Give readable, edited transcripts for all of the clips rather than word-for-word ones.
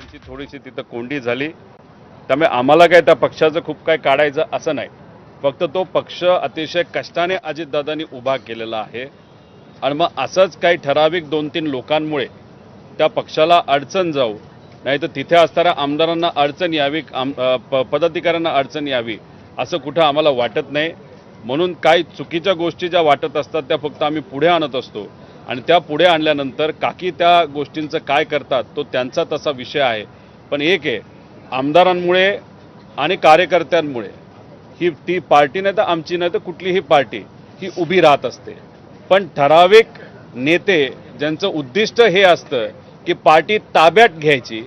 आमची थोडीशी तिथं कोंडी झाली। त्यामुळे आम्हाला काय त्या पक्षाचं खूप काय काढायचं असं नाही, फक्त तो पक्ष अतिशय कष्टाने अजितदादांनी उभा केलेला आहे आणि मग असंच काही ठराविक 2-3 लोकांमुळे त्या पक्षाला अडचण जाऊ, नाही तर तिथे असणाऱ्या आमदारांना अडचण यावी, पदाधिकाऱ्यांना अडचण यावी असं कुठं आम्हाला वाटत नाही। म्हणून काही चुकीच्या गोष्टी ज्या वाटत असतात त्या फक्त आम्ही पुढे आणत असतो आणि त्या पुढे आणल्यानंतर काकी त्या गोष्टींचं काय करतात तो त्यांचा तसा विषय आहे। पण एक आहे, आमदारांमुळे आणि कार्यकर्त्यांमुळे ही ती पार्टी नाही तर आमची नाही तर कुठलीही पार्टी ही उभी राहत असते। पण ठराविक नेते ज्यांचं उद्दिष्ट हे असतं की पार्टी ताब्यात घ्यायची,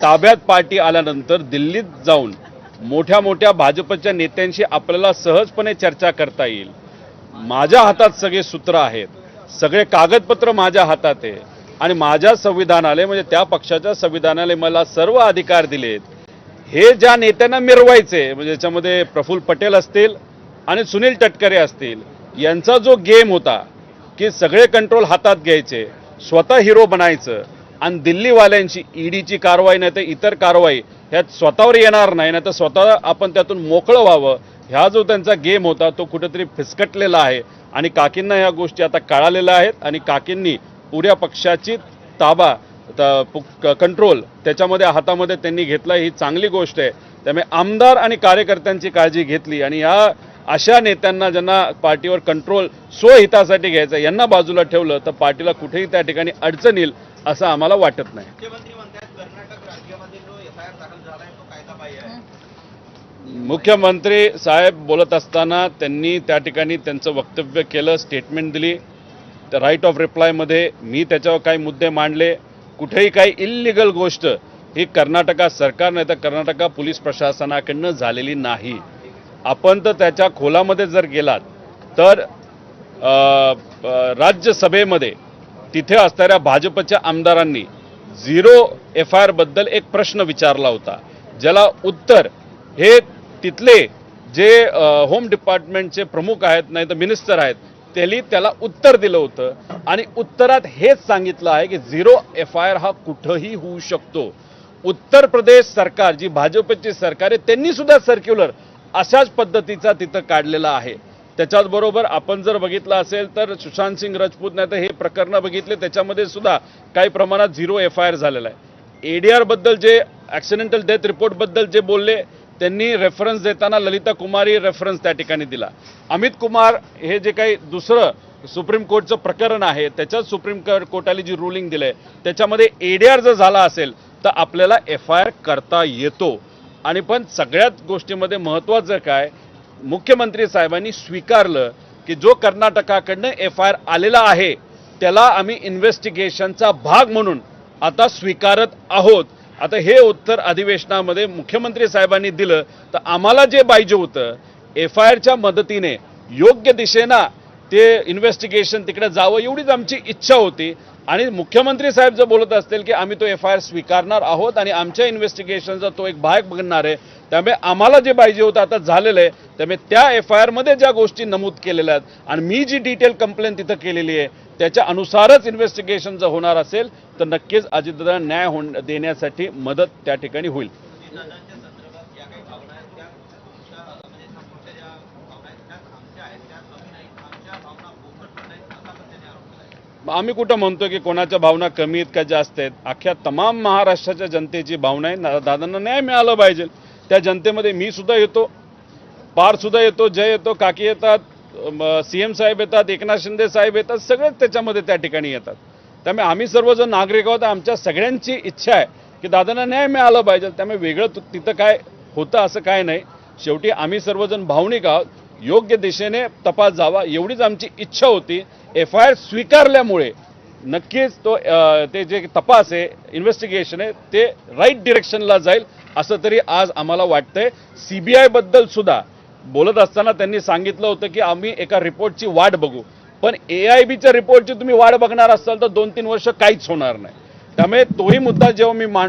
ताब्यात पार्टी आल्यानंतर दिल्लीत जाऊन मोठ्या मोठ्या भाजपच्या नेत्यांशी आपल्याला सहजपणे चर्चा करता येईल। माझ्या हातात सगळे सूत्र आहेत, सगळे कागदपत्र माझ्या हातात आहे आणि माझ्या संविधानालय म्हणजे त्या पक्षाच्या संविधानालय मला सर्व अधिकार दिलेत। हे ज्या नेत्यांना मिरवायचे म्हणजे त्याच्यामध्ये प्रफुल्ल पटेल असतील आणि सुनील तटकरे असतील, यांचा जो गेम होता की सगळे कंट्रोल हातात घ्यायचे, स्वतः हिरो बनायचं आणि दिल्लीवाल्यांची ईडीची कारवाई नाही तर इतर कारवाई ह्यात स्वतःवर येणार नाही, नाही तर स्वतः आपण त्यातून मोकळं व्हावं, ह्या जो त्यांचा गेम होता तो कुठेतरी फिसकटलेला आहे आणि काकींना ह्या गोष्टी आता कळालेल्या आहेत आणि काकींनी पुऱ्या पक्षाची ताबा कंट्रोल त्याच्यामध्ये हातामध्ये त्यांनी घेतला, ही चांगली गोष्ट आहे। त्यामुळे आमदार आणि कार्यकर्त्यांची काळजी घेतली आणि या अशा नेत्यांना ज्यांना पार्टीवर कंट्रोल स्वहितासाठी घ्यायचं यांना बाजूला ठेवलं तर पार्टीला कुठेही त्या ठिकाणी अडचण येईल असं आम्हाला वाटत नाही। मुख्यमंत्री साहेब बोलत असताना त्यांनी त्या ठिकाणी त्यांचं वक्तव्य केलं, स्टेटमेंट दिली, राईट ऑफ रिप्लायमध्ये मी त्याच्यावर काही मुद्दे मांडले। कुठेही काही इल्लीगल गोष्ट ही कर्नाटक सरकार नाही तर कर्नाटक पोलीस प्रशासनाकडनं झालेली नाही। आपण तर त्याच्या खोलामध्ये जर गेलात तर राज्यसभेमध्ये तिथे असणाऱ्या भाजपच्या आमदारांनी 0 FIR बद्दल एक प्रश्न विचारला होता, ज्याला उत्तर हे तिथले जे होम डिपार्टमेंटचे प्रमुख आहेत नाही तर मिनिस्टर आहेत त्यांनी त्याला उत्तर दिलं होतं आणि उत्तरात हेच सांगितलं आहे की 0 FIR हा कुठंही होऊ शकतो। उत्तर प्रदेश सरकार जी भाजपची सरकार आहे त्यांनी सुद्धा सर्क्युलर अशाच पद्धतीचा तिथं काढलेला आहे। त्याच्याबरोबर आपण जर बघितलं असेल तर सुशांत सिंग राजपूत नाही तर हे प्रकरण बघितले त्याच्यामध्ये सुद्धा काही प्रमाणात 0 FIR झालेला आहे। ADR बद्दल जे ॲक्सिडेंटल डेथ रिपोर्ट बद्दल जे बोलले त्यांनी रेफरन्स देताना ललिता कुमारी रेफरन्स त्या ठिकाणी दिला। अमित कुमार हे जे काही दुसरं सुप्रीम कोर्टचं प्रकरण आहे त्याच्यात सुप्रीम कोर्टाने जी रुलिंग दिली त्याच्यामध्ये ADR जर झाला असेल तर आपल्याला FIR करता येतो। आणि पण सगळ्यात गोष्टीमध्ये महत्त्वाचं काय, मुख्यमंत्री साहेबांनी स्वीकारलं की जो कर्नाटकाकडनं FIR आलेला आहे त्याला आम्ही इन्व्हेस्टिगेशनचा भाग म्हणून आता स्वीकारत आहोत। आता हे उत्तर अधिवेशनामध्ये मुख्यमंत्री साहेबांनी दिलं तर आम्हाला जे पाहिजे होतं FIRच्या मदतीने योग्य दिशेनं ते इन्व्हेस्टिगेशन तिकडे जावं एवढीच आमची इच्छा होती। आणि मुख्यमंत्री साहेब जर बोलत असतील की आम्ही तो FIR स्वीकारणार आहोत आणि आमच्या इन्व्हेस्टिगेशनचा तो एक भाग बघणार आहे, त्यामुळे आम्हाला जे पाहिजे होतं आता झालेलं आहे। त्यामुळे त्या FIR मध्ये ज्या गोष्टी नमूद केलेल्या आहेत आणि मी जी डिटेल कंप्लेंट तिथं केलेली आहे त्याच्या अनुसारच इन्व्हेस्टिगेशन जर होणार असेल तर नक्कीच अजितदादा न्याय देण्यासाठी मदत त्या ठिकाणी होईल। आम्ही कुठं म्हणतो की कोणाच्या भावना कमी आहेत का जास्त आहेत, अख्ख्या तमाम महाराष्ट्राच्या जनतेची भावना आहे दादांना न्याय मिळाला पाहिजे। त्या जनतेमध्ये मी सुद्धा येतो, पार सुद्धा येतो, जय येतो, काकी येतात, CM साहेब येतात, एकनाथ शिंदे साहेब येतात, सगळेच त्याच्यामध्ये त्या ठिकाणी येतात। त्यामुळे आम्ही सर्वजण नागरिक आहोत, आमच्या सगळ्यांची इच्छा आहे की दादांना न्याय मिळाला पाहिजे। त्यामुळे वेगळं तिथं काय होतं असं काय नाही, शेवटी आम्ही सर्वजण भावनिक आहोत, योग्य दिशेने तपास जावा एवढीच आमची इच्छा होती। FIR स्वीकारल्यामुळे नक्कीच तो ते जे तपास आहे इन्व्हेस्टिगेशन आहे ते राईट डिरेक्शनला जाईल असं तरी आज आम्हाला वाटतंय। CBI बद्दल सुद्धा बोलत असताना त्यांनी सांगितलं होतं की आम्ही एका रिपोर्टची वाट बघू, पण AIBच्या रिपोर्टची तुम्ही वाट बघणार असाल तर 2-3 वर्ष काहीच होणार नाही। त्यामुळे तोही मुद्दा जेव्हा मी मांडलो